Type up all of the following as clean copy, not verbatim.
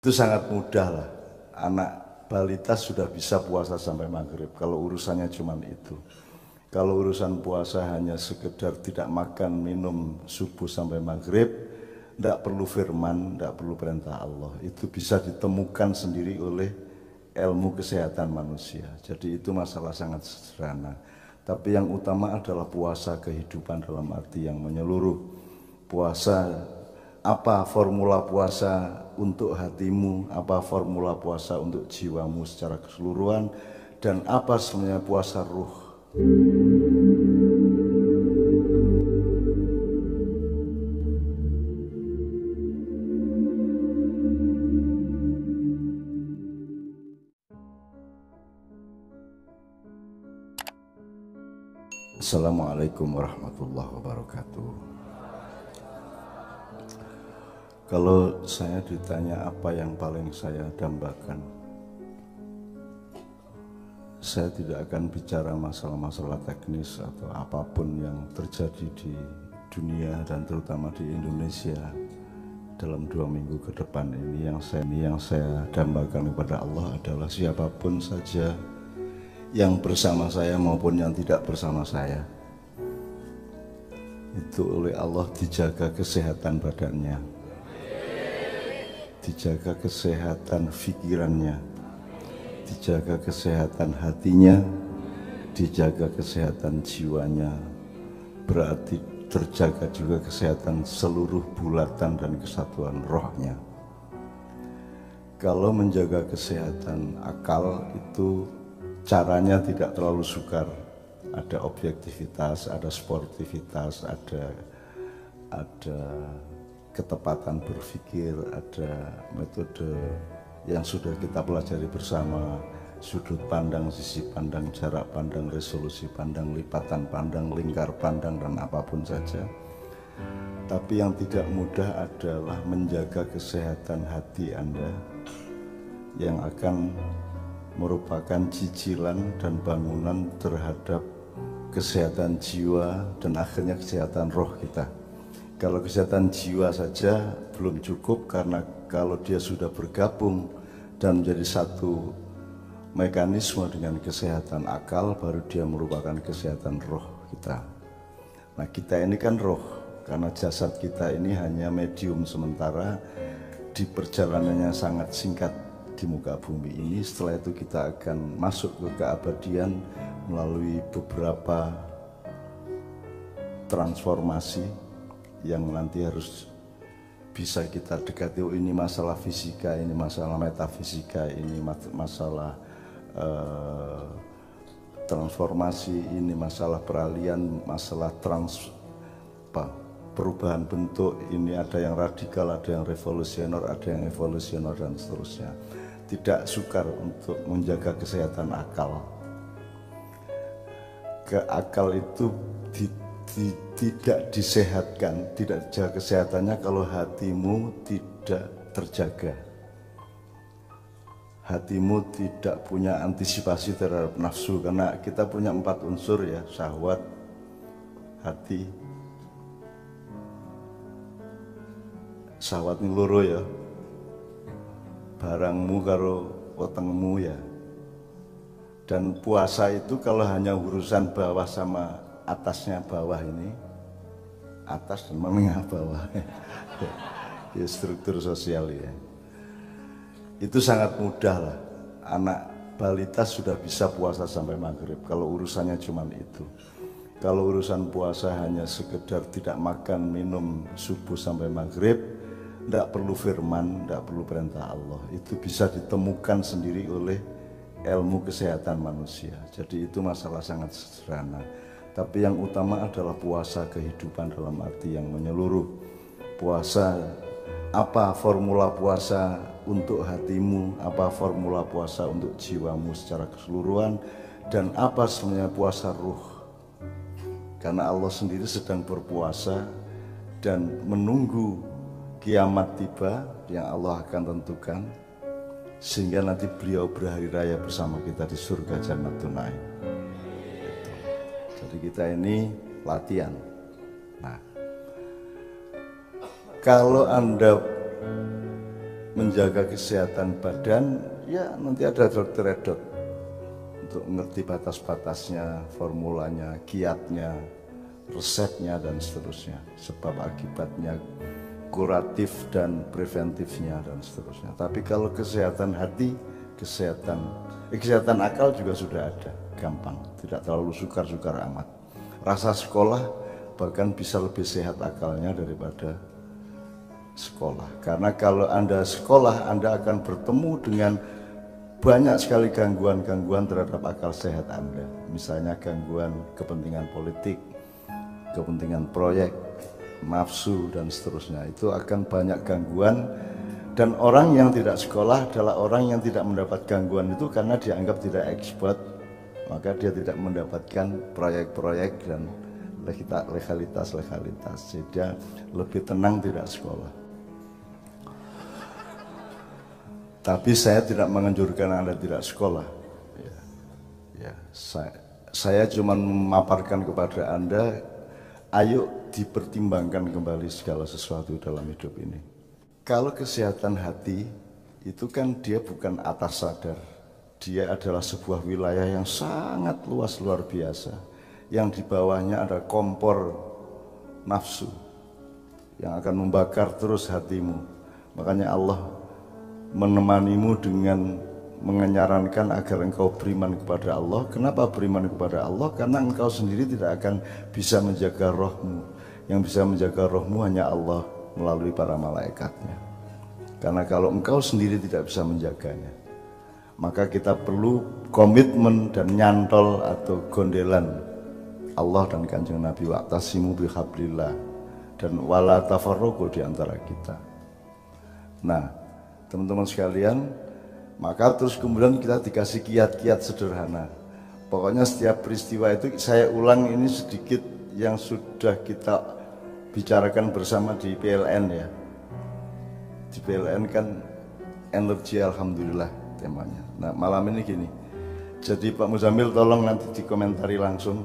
Itu sangat mudah lah. Anak balita sudah bisa puasa sampai maghrib kalau urusannya cuma itu. Kalau urusan puasa hanya sekedar tidak makan minum subuh sampai maghrib, tidak perlu firman, tidak perlu perintah Allah. Itu bisa ditemukan sendiri oleh ilmu kesehatan manusia. Jadi itu masalah sangat sederhana. Tapi yang utama adalah puasa kehidupan dalam arti yang menyeluruh. Puasa, apa formula puasa untuk hatimu, apa formula puasa untuk jiwamu secara keseluruhan, dan apa sebenarnya puasa ruh. Assalamualaikum warahmatullahi wabarakatuh. Kalau saya ditanya apa yang paling saya dambakan, saya tidak akan bicara masalah-masalah teknis atau apapun yang terjadi di dunia dan terutama di Indonesia dalam 2 minggu ke depan ini. Yang saya dambakan kepada Allah adalah siapapun saja yang bersama saya maupun yang tidak bersama saya, itu oleh Allah dijaga kesehatan badannya, dijaga kesehatan pikirannya, dijaga kesehatan hatinya, dijaga kesehatan jiwanya. Berarti terjaga juga kesehatan seluruh bulatan dan kesatuan rohnya. Kalau menjaga kesehatan akal itu caranya tidak terlalu sukar. Ada objektivitas, ada sportivitas, ada ketepatan berpikir, ada metode yang sudah kita pelajari bersama, sudut pandang, sisi pandang, jarak pandang, resolusi pandang, lipatan pandang, lingkar pandang, dan apapun saja. Tapi yang tidak mudah adalah menjaga kesehatan hati Anda yang akan merupakan cicilan dan bangunan terhadap kesehatan jiwa dan akhirnya kesehatan roh kita. Kalau kesehatan jiwa saja belum cukup, karena kalau dia sudah bergabung dan menjadi satu mekanisme dengan kesehatan akal, baru dia merupakan kesehatan roh kita. Nah, kita ini kan roh, karena jasad kita ini hanya medium sementara di perjalanannya sangat singkat di muka bumi ini. Setelah itu kita akan masuk ke keabadian melalui beberapa transformasi yang nanti harus bisa kita dekati. Oh, ini masalah fisika, ini masalah metafisika, ini masalah transformasi, ini masalah peralihan, masalah perubahan bentuk. Ini ada yang radikal, ada yang revolusioner, ada yang evolusioner, dan seterusnya. Tidak sukar untuk menjaga kesehatan akal. Akal itu tidak disehatkan, tidak dijaga kesehatannya kalau hatimu tidak terjaga. Hatimu tidak punya antisipasi terhadap nafsu, karena kita punya 4 unsur ya: syahwat, hati. Syahwat ini loro ya, barangmu karo wetengmu ya. Dan puasa itu kalau hanya urusan bawah sama atasnya bawah ini, atas dan menengah bawah ya, struktur sosial ya, itu sangat mudah lah. Anak balita sudah bisa puasa sampai maghrib kalau urusannya cuma itu. Kalau urusan puasa hanya sekedar tidak makan minum subuh sampai maghrib, tidak perlu firman, tidak perlu perintah Allah. Itu bisa ditemukan sendiri oleh ilmu kesehatan manusia. Jadi itu masalah sangat sederhana. Tapi yang utama adalah puasa kehidupan dalam arti yang menyeluruh. Puasa, apa formula puasa untuk hatimu, apa formula puasa untuk jiwamu secara keseluruhan, dan apa sebenarnya puasa ruh. Karena Allah sendiri sedang berpuasa dan menunggu kiamat tiba yang Allah akan tentukan, sehingga nanti beliau berhari raya bersama kita di surga Jannatul Naim. Jadi kita ini latihan. Nah, kalau Anda menjaga kesehatan badan, ya nanti ada dokter edot untuk mengerti batas-batasnya, formulanya, kiatnya, resepnya dan seterusnya, sebab akibatnya, kuratif dan preventifnya dan seterusnya. Tapi kalau kesehatan hati, kesehatan akal juga sudah ada, gampang, tidak terlalu sukar-sukar amat. Rasa sekolah bahkan bisa lebih sehat akalnya daripada sekolah. Karena kalau Anda sekolah, Anda akan bertemu dengan banyak sekali gangguan-gangguan terhadap akal sehat Anda. Misalnya gangguan kepentingan politik, kepentingan proyek, nafsu dan seterusnya. Itu akan banyak gangguan, dan orang yang tidak sekolah adalah orang yang tidak mendapat gangguan itu karena dianggap tidak expert, maka dia tidak mendapatkan proyek-proyek dan legalitas. Jadi dia lebih tenang tidak sekolah. Tapi saya tidak menganjurkan Anda tidak sekolah. Saya cuma memaparkan kepada Anda, ayo dipertimbangkan kembali segala sesuatu dalam hidup ini. Kalau kesehatan hati itu kan dia bukan atas sadar, dia adalah sebuah wilayah yang sangat luas, luar biasa, yang di bawahnya ada kompor nafsu yang akan membakar terus hatimu. Makanya Allah menemanimu dengan menyarankan agar engkau beriman kepada Allah. Kenapa beriman kepada Allah? Karena engkau sendiri tidak akan bisa menjaga rohmu. Yang bisa menjaga rohmu hanya Allah melalui para malaikatnya. Karena kalau engkau sendiri tidak bisa menjaganya, maka kita perlu komitmen dan nyantol atau gondelan Allah dan Kanjeng Nabi, wa'tasimu bihablillah, dan wala tafarraqu di antara kita. Nah, teman-teman sekalian, maka terus kemudian kita dikasih kiat-kiat sederhana. Pokoknya setiap peristiwa itu saya ulang ini sedikit yang sudah kita bicarakan bersama di PLN ya. Di PLN kan energi alhamdulillah temanya. Nah, malam ini gini. Jadi Pak Muzamil tolong nanti dikomentari langsung.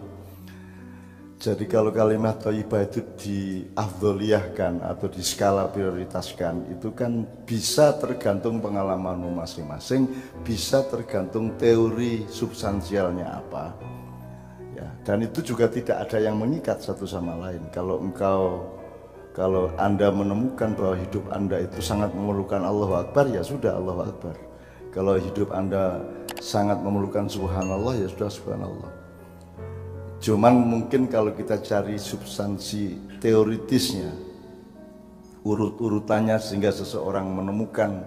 Jadi kalau kalimat thayyibah itu diafdholiyahkan atau diskala prioritaskan, itu kan bisa tergantung pengalamanmu masing-masing, bisa tergantung teori substansialnya apa. Ya, dan itu juga tidak ada yang mengikat satu sama lain. Kalau Anda menemukan bahwa hidup Anda itu sangat memerlukan Allahu Akbar, ya sudah Allahu Akbar. Kalau hidup Anda sangat memerlukan Subhanallah, ya sudah Subhanallah. Cuman mungkin kalau kita cari substansi teoritisnya, urut-urutannya sehingga seseorang menemukan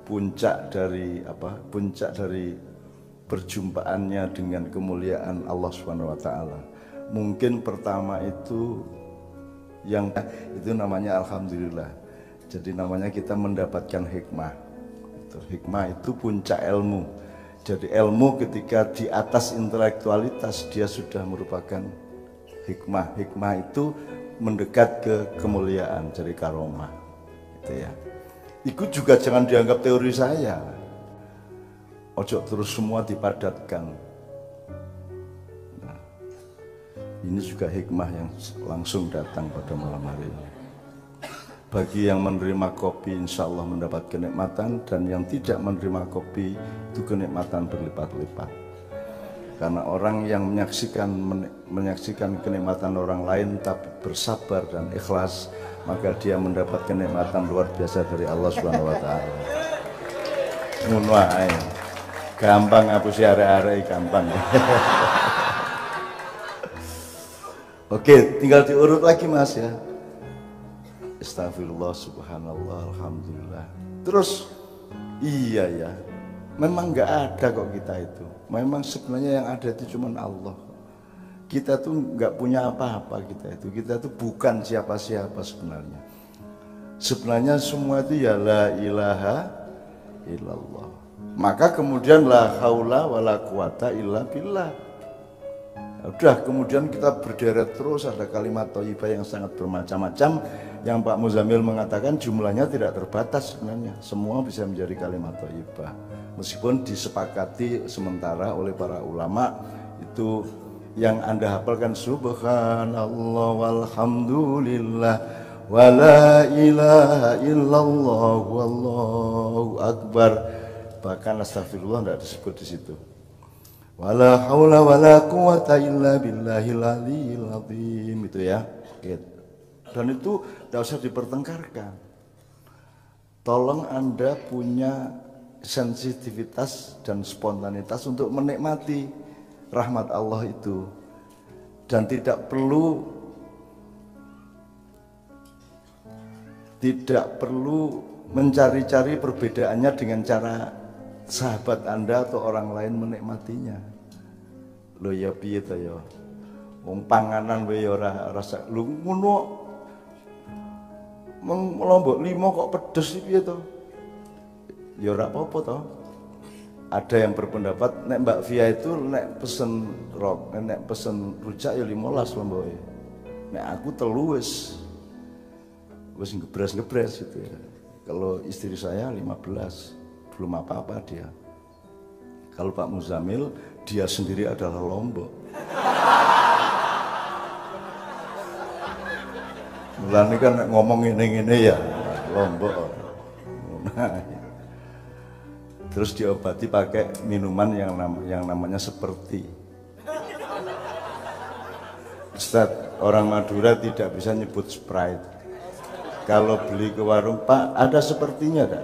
puncak dari perjumpaannya dengan kemuliaan Allah Subhanahu wa taala. Mungkin pertama itu itu namanya alhamdulillah. Jadi namanya kita mendapatkan hikmah. Hikmah itu puncak ilmu. Jadi ilmu ketika di atas intelektualitas dia sudah merupakan hikmah. Hikmah itu mendekat ke kemuliaan, jadi karomah. Gitu ya. Itu juga jangan dianggap teori saya. Ojo terus semua dipadatkan. Nah, ini juga hikmah yang langsung datang pada malam hari ini. Bagi yang menerima kopi insya Allah mendapat kenikmatan, dan yang tidak menerima kopi itu kenikmatan berlipat-lipat. Karena orang yang menyaksikan kenikmatan orang lain tapi bersabar dan ikhlas, maka dia mendapat kenikmatan luar biasa dari Allah Subhanahu wa taala. Ngono ae. Gampang ngapusi arek-arek gampang. Oke, tinggal diurut lagi Mas ya. Astagfirullah, subhanallah, alhamdulillah. Terus, iya ya, memang nggak ada kok kita itu. Memang sebenarnya yang ada itu cuma Allah. Kita tuh nggak punya apa-apa kita itu bukan siapa-siapa sebenarnya. Sebenarnya semua itu ya la ilaha illallah. Maka kemudian la haula wala quwata illa billah. Udah, kemudian kita berderet terus, ada kalimat thayyibah yang sangat bermacam-macam, yang Pak Muzamil mengatakan jumlahnya tidak terbatas sebenarnya. Semua bisa menjadi kalimat thayyibah. Meskipun disepakati sementara oleh para ulama, itu yang Anda hafalkan subhanallah walhamdulillah wala ilaha illallah wallahu akbar. Bahkan astagfirullah tidak disebut di situ. Wala haula wala quwata illa billahil aliyil azim, itu ya. Dan itu tidak usah dipertengkarkan. Tolong Anda punya sensitivitas dan spontanitas untuk menikmati rahmat Allah itu, dan tidak perlu mencari-cari perbedaannya dengan cara sahabat Anda atau orang lain menikmatinya. Lho ya piye to ya, wong panganan wae ora rasa lho ngono. Lombok 5 kok pedes sih piye to? Ya ora apa-apa to. Ada yang berpendapat nek Mbak Via itu nek pesen nek pesen rujak ya 15 lomboke. Nek aku telu wis ngebres gitu ya. Kalau istri saya 15, belum apa-apa dia. Kalau Pak Muzamil, dia sendiri adalah Lombok. Mulane kan ngomong ini ya Lombok. Nah, terus diobati pakai minuman yang namanya seperti. Ustaz, orang Madura tidak bisa nyebut Sprite. Kalau beli ke warung, Pak, ada sepertinya enggak?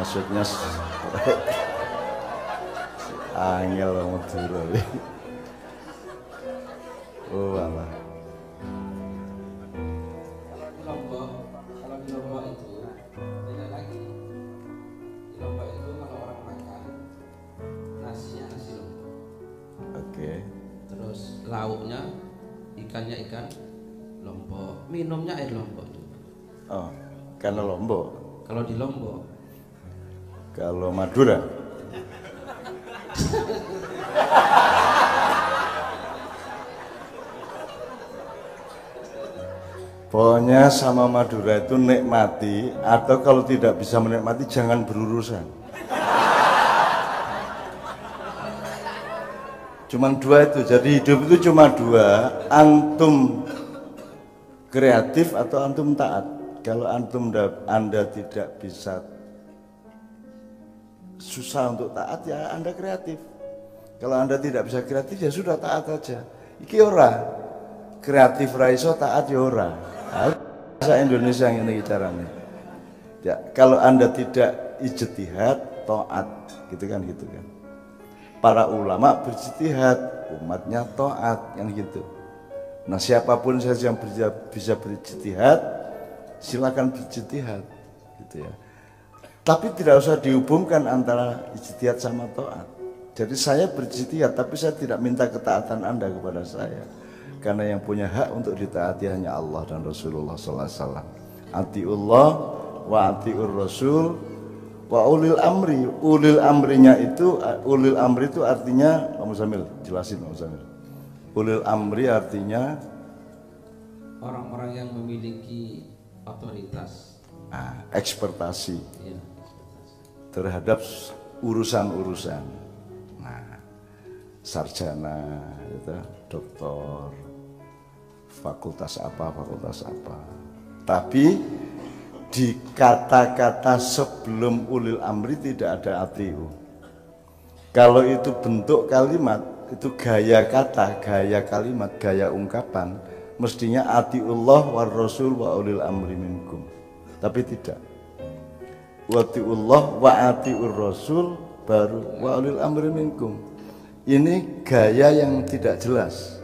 Maksudnya angel Madura. Oh alah. Kalau di Lombok itu beda lagi. Di Lombok itu kalau orang makan nasinya nasi Lombok. Oke. Terus lauknya ikannya ikan Lombok, minumnya air Lombok. Oh, karena Lombok. Kalau di Lombok. Kalau Madura. Pokoknya sama Madura itu nikmati, atau kalau tidak bisa menikmati jangan berurusan. Cuman dua itu, jadi hidup itu cuma dua, antum kreatif atau antum taat. Kalau Anda tidak bisa, susah untuk taat, ya Anda kreatif. Kalau Anda tidak bisa kreatif, ya sudah taat aja. Iki ora kreatif raiso, taat ya ora. Bahasa Indonesia yang ini caranya. Ya, kalau Anda tidak ijtihad, taat, gitu kan. Para ulama berijtihad, umatnya taat, yang gitu. Nah, siapapun saja yang bisa berijtihad, silakan berijtihad, gitu ya. Tapi tidak usah dihubungkan antara ijtihad sama taat. Jadi saya berijtihad, tapi saya tidak minta ketaatan Anda kepada saya. Karena yang punya hak untuk ditaati hanya Allah dan Rasulullah SAW. Atiullah wa atiur Rasul wa ulil amri. Ulil amri itu artinya, Pak Muzamil, jelasin Pak Muzamil. Ulil amri artinya orang-orang yang memiliki otoritas, ekspertasi ya, terhadap urusan-urusan. Nah, sarjana, gitu, doktor, fakultas apa. Tapi di kata-kata sebelum ulil amri tidak ada atiu. Kalau itu bentuk kalimat, itu gaya kata, gaya kalimat, gaya ungkapan, mestinya atiullah war rasul wa ulil amri minkum. Tapi tidak. Watiullah wa atiur rasul baru wa ulil amri minkum. Ini gaya yang tidak jelas.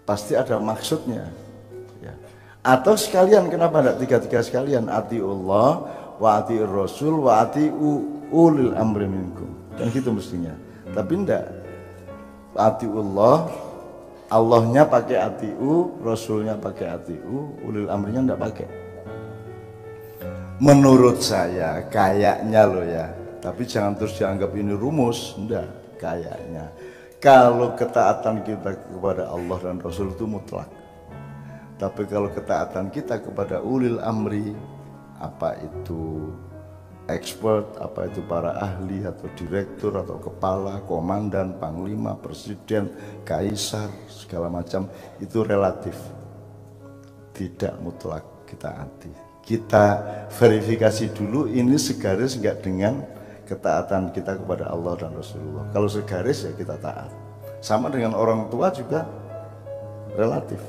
Pasti ada maksudnya, ya. Atau sekalian, kenapa tidak tiga-tiga sekalian? Atiullah wa atiur rasul wa atiu ulil amri minkum. Kan gitu mestinya. Tapi enggak. Atiullah, Allahnya pakai atiu, Rasulnya pakai atiu, ulil amrinya enggak pakai. Menurut saya kayaknya loh ya. Tapi jangan terus dianggap ini rumus, enggak, kayaknya. Kalau ketaatan kita kepada Allah dan Rasul itu mutlak. Tapi kalau ketaatan kita kepada ulil amri, apa itu expert, apa itu para ahli atau direktur atau kepala, komandan, panglima, presiden, kaisar, segala macam, itu relatif. tidak mutlak kita taati. Kita verifikasi dulu ini segaris enggak dengan ketaatan kita kepada Allah dan Rasulullah. Kalau segaris ya kita taat. Sama dengan orang tua juga relatif.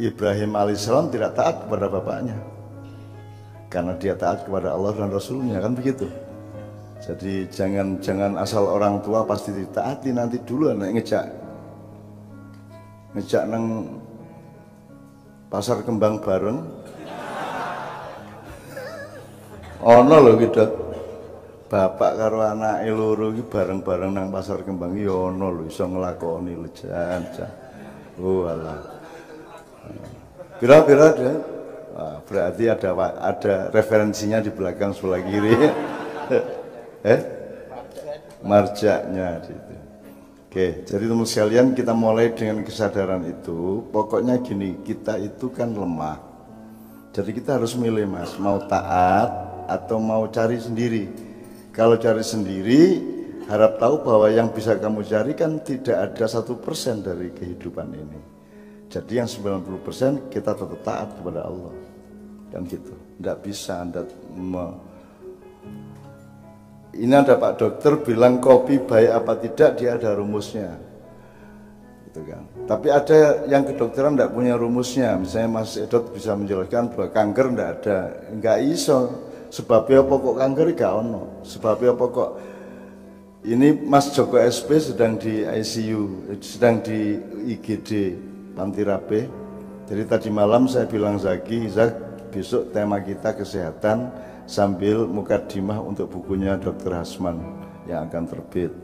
Ibrahim alaihissalam tidak taat kepada bapaknya karena dia taat kepada Allah dan Rasulnya, kan begitu. Jadi jangan asal orang tua pasti ditaati, nanti dulu anak ngejak nang pasar kembang bareng. Ono lho gitu. Bapak karo anake loro iki bareng-bareng nang pasar kembang iki ono lho iso nglakoni lejan. Oh alah. Kira-kira deh. Berarti ada referensinya di belakang sebelah kiri. Marjaknya gitu. Oke, jadi teman sekalian kita mulai dengan kesadaran itu. Pokoknya gini, kita itu kan lemah. Jadi kita harus milih mas, mau taat atau mau cari sendiri. Kalau cari sendiri, harap tahu bahwa yang bisa kamu cari kan tidak ada 1% dari kehidupan ini. Jadi yang 90% kita tetap taat kepada Allah. Kan gitu. Tidak bisa Anda ini ada Pak Dokter bilang kopi baik apa tidak, dia ada rumusnya. Gitu kan. Tapi ada yang kedokteran tidak punya rumusnya. Misalnya Mas Edot bisa menjelaskan bahwa kanker tidak ada. Enggak iso. Sebabnya pokok kanker gak ono. Sebabnya pokok ini Mas Joko SP sedang di ICU, sedang di IGD Pantirabe. Jadi tadi malam saya bilang Zaki, besok tema kita kesehatan sambil mukadimah untuk bukunya Dr. Hasman yang akan terbit.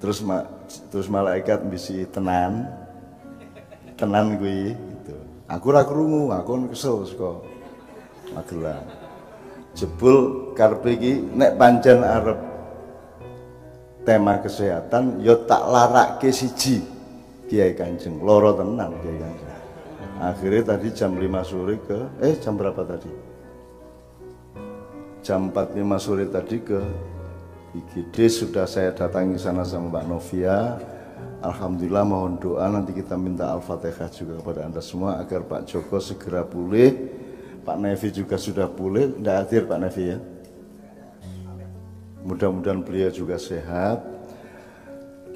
Terus malaikat bisi tenan gue gitu. Aku ra krungu, aku kesel saka Magelang. Jebul karepe iki nek pancen arep tema kesehatan ya tak larake siji Kiai Kanjeng, loro tenan Kiai Kanjeng. Akhirnya tadi jam 5 sore jam berapa tadi? Jam 4:05 sore tadi ke IGD sudah saya datangi sana sama Mbak Novia. Alhamdulillah mohon doa nanti kita minta Al-Fatihah juga kepada Anda semua agar Pak Joko segera pulih. Pak Nevi juga sudah pulih, tidak hadir Pak Nevi ya. Mudah-mudahan beliau juga sehat.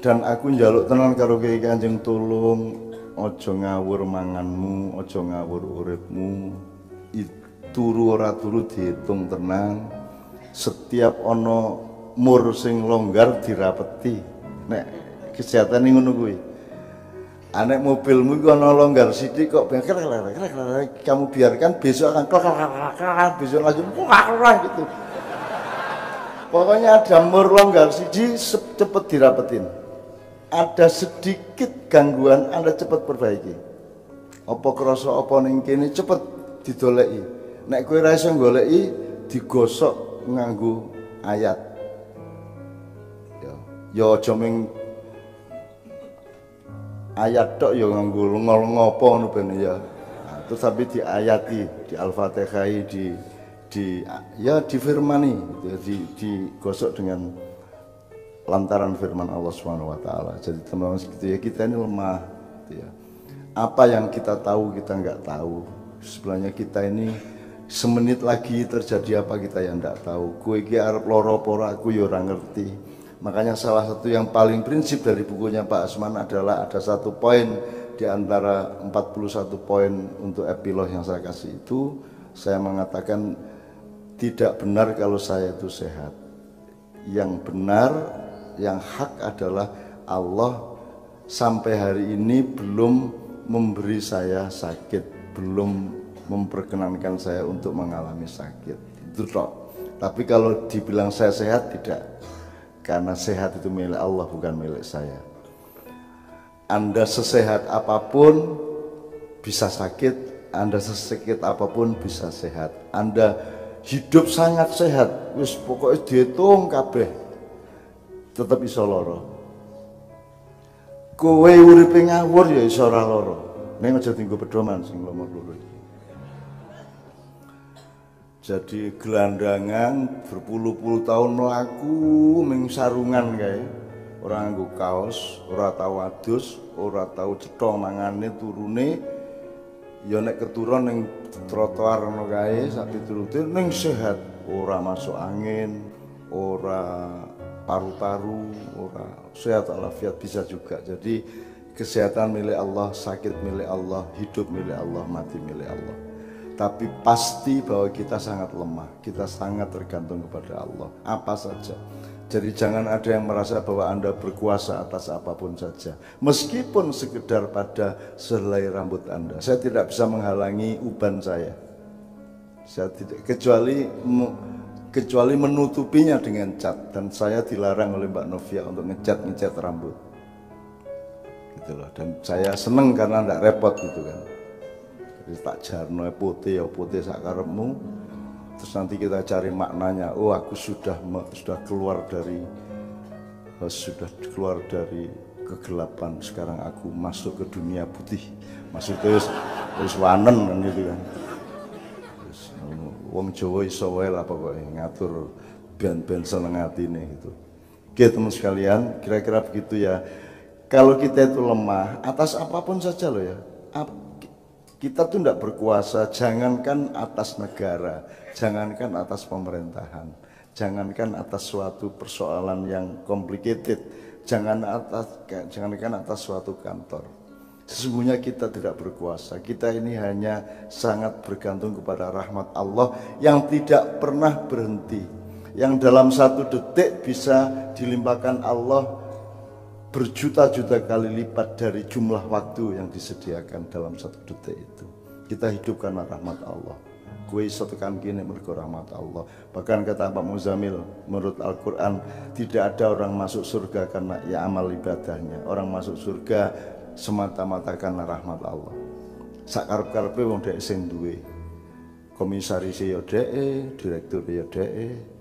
Dan aku njaluk tenan karo Kiai Kanjeng tolong ojo ngawur manganmu, ojo ngawur uripmu. Turu ora turu dihitung tenang. Setiap ono mur sing longgar dirapeti. Nek kesehatan ngono kuwi. Anek mobilmu iku ana longgar sithik kok kamu biarkan besok akan besok langsung gitu. Pokoknya ada mur longgar sithik cepet dirapetin. Ada sedikit gangguan Anda cepat perbaiki. Apa krasa apa ning kene cepet didoleki. Nek kowe ra iso goleki digosok nganggo ayat. Ya aja ming ayat tok ya nganggo ngopo ngono ben ya. Nah, terus tapi diayati, di Al-Fatihah difirmani ya, digosok dengan lantaran firman Allah Subhanahu wa taala. Jadi teman-teman gitu ya, kita ini lemah gitu ya. Apa yang kita tahu kita enggak tahu. Sebenarnya kita ini semenit lagi terjadi apa kita yang enggak tahu. Kowe iki arep lara apa ora aku ya ora ngerti. Makanya salah satu yang paling prinsip dari bukunya Pak Asman adalah ada satu poin di antara 41 poin untuk epilog yang saya kasih itu, saya mengatakan tidak benar kalau saya itu sehat. Yang benar, yang hak adalah Allah sampai hari ini belum memberi saya sakit, belum memperkenankan saya untuk mengalami sakit. Itu toh. Tapi kalau dibilang saya sehat, tidak. Karena sehat itu milik Allah, bukan milik saya. Anda sesehat apapun bisa sakit, Anda sesakit apapun bisa sehat. Anda hidup sangat sehat, wis pokoknya dihitung kabeh, tetap iso lara. Kowe uripe ngawur ya iso ora lara. Ning aja dienggo pedoman sing nomor loro iki. Jadi gelandangan berpuluh-puluh tahun melaku ming sarungan kae. Ora nganggo kaos, ora tau adus, ora tau cetha mangane turune Ya nek keturun ning trotoar ngono kae sak piturute ning sehat, ora masuk angin, ora paru-paru, ora sehat walafiat bisa juga. Jadi kesehatan milik Allah, sakit milik Allah, hidup milik Allah, mati milik Allah. Tapi pasti bahwa kita sangat lemah, kita sangat tergantung kepada Allah, apa saja. Jadi jangan ada yang merasa bahwa Anda berkuasa atas apapun saja, meskipun sekedar pada sehelai rambut Anda. Saya tidak bisa menghalangi uban saya tidak, kecuali menutupinya dengan cat, dan saya dilarang oleh Mbak Novia untuk ngecat rambut gitu loh. Dan saya seneng karena tidak repot gitu kan. Jadi tak jarno putih ya putih sakarepmu, terus nanti kita cari maknanya. Oh, aku sudah keluar dari kegelapan, sekarang aku masuk ke dunia putih, maksudnya terus wanen kan gitu kan. Wong Jawa iso wae lah pokoknya ngatur ben seneng atine gitu. Oke teman sekalian, kira-kira begitu ya. Kalau kita itu lemah atas apapun saja loh ya. Kita tuh tidak berkuasa, jangankan atas negara, jangankan atas pemerintahan, jangankan atas suatu persoalan yang complicated, jangankan atas suatu kantor. Sesungguhnya kita tidak berkuasa. Kita ini hanya sangat bergantung kepada rahmat Allah yang tidak pernah berhenti, yang dalam satu detik bisa dilimpahkan Allah berjuta-juta kali lipat dari jumlah waktu yang disediakan dalam satu detik itu. Kita hidup karena rahmat Allah. Kue satu kan gini mergo rahmat Allah. Bahkan kata Pak Muzamil, menurut Al-Quran tidak ada orang masuk surga karena ya amal ibadahnya. Orang masuk surga semata-mata karena rahmat Allah. Sakarep-karepe wong dhek sing duwe. Komisaris ya dhek, direktur ya dhek.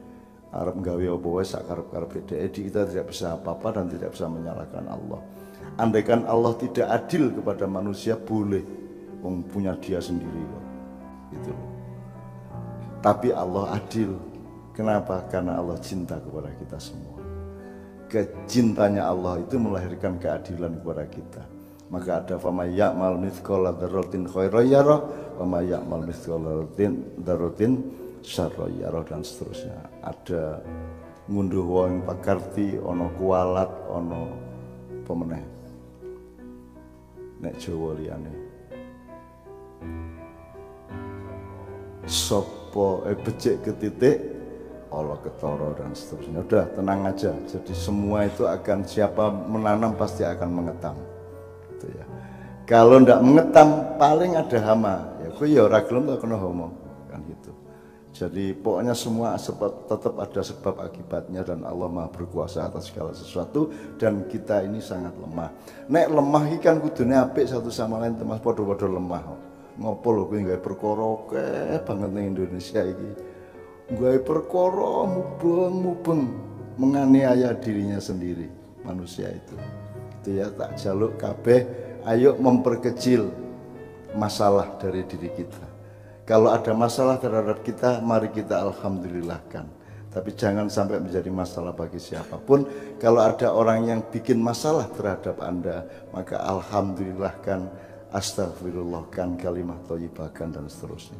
Arab gawe apa wae sakarep-karepe dhek, kita tidak bisa apa-apa dan tidak bisa menyalahkan Allah. Andaikan Allah tidak adil kepada manusia, boleh wong punya dia sendiri kok. Gitu. Tapi Allah adil. Kenapa? Karena Allah cinta kepada kita semua. Kecintanya Allah itu melahirkan keadilan kepada kita. Maka ada fama ya'mal mithqala dzarratin khairan yarah wa may ya'mal mithqala dzarratin syarra yarah, dan seterusnya. Ada ngunduh wong pakarti, ono kualat, ono pemeneh. Nek Jawa liyane sopo becik ke titik Allah ketara, dan seterusnya. Udah tenang aja. Jadi semua itu akan, siapa menanam pasti akan mengetam. Gitu ya. Kalau ndak mengetam paling ada hama. Ya kowe ya ora gelem tak kena hama kan gitu. Jadi pokoknya semua tetap ada sebab akibatnya, dan Allah Maha berkuasa atas segala sesuatu, dan kita ini sangat lemah. Nek lemah iki kan kudune apik satu sama lain, teman padha-padha lemah. Ngopo lho kowe gawe perkara akeh banget ning Indonesia iki. Gawe perkara mubeng menganiaya dirinya sendiri, manusia itu. Itu ya, tak jaluk kabeh ayo memperkecil masalah dari diri kita. Kalau ada masalah terhadap kita, mari kita alhamdulillahkan. Tapi jangan sampai menjadi masalah bagi siapapun. Kalau ada orang yang bikin masalah terhadap Anda, maka alhamdulillahkan, astagfirullahkan, kalimah thayyibahkan, dan seterusnya.